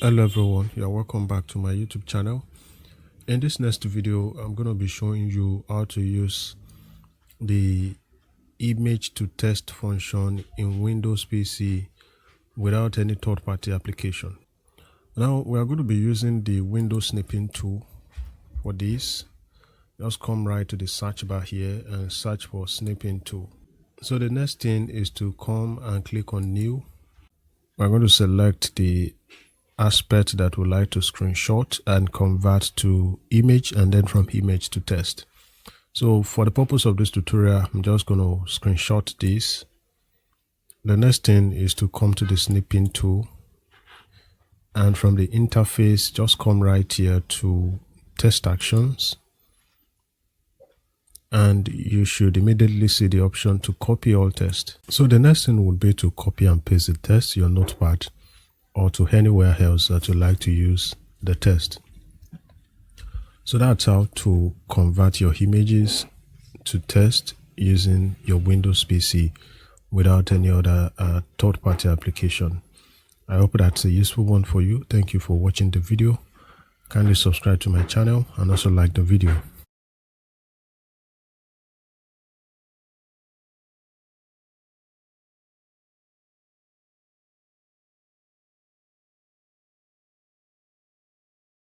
Hello everyone, you're welcome back to my YouTube channel. In this next video, I'm going to be showing you how to use the image to test function in Windows PC without any third-party application. Now we are going to be using the window snipping tool for this. Just come right to the search bar here and search for snipping tool. So the next thing is to come and click on new. We're going to select the aspect that we like to screenshot and convert to image, and then from image to text. So for the purpose of this tutorial, I'm just going to screenshot this. The next thing is to come to the snipping tool, and from the interface just come right here to test actions, and you should immediately see the option to copy all text. So the next thing would be to copy and paste the text to your notepad or to anywhere else that you like to use the test. So that's how to convert your images to text using your Windows PC without any other third-party application. I hope that's a useful one for you. Thank you for watching the video. Kindly subscribe to my channel and also like the video.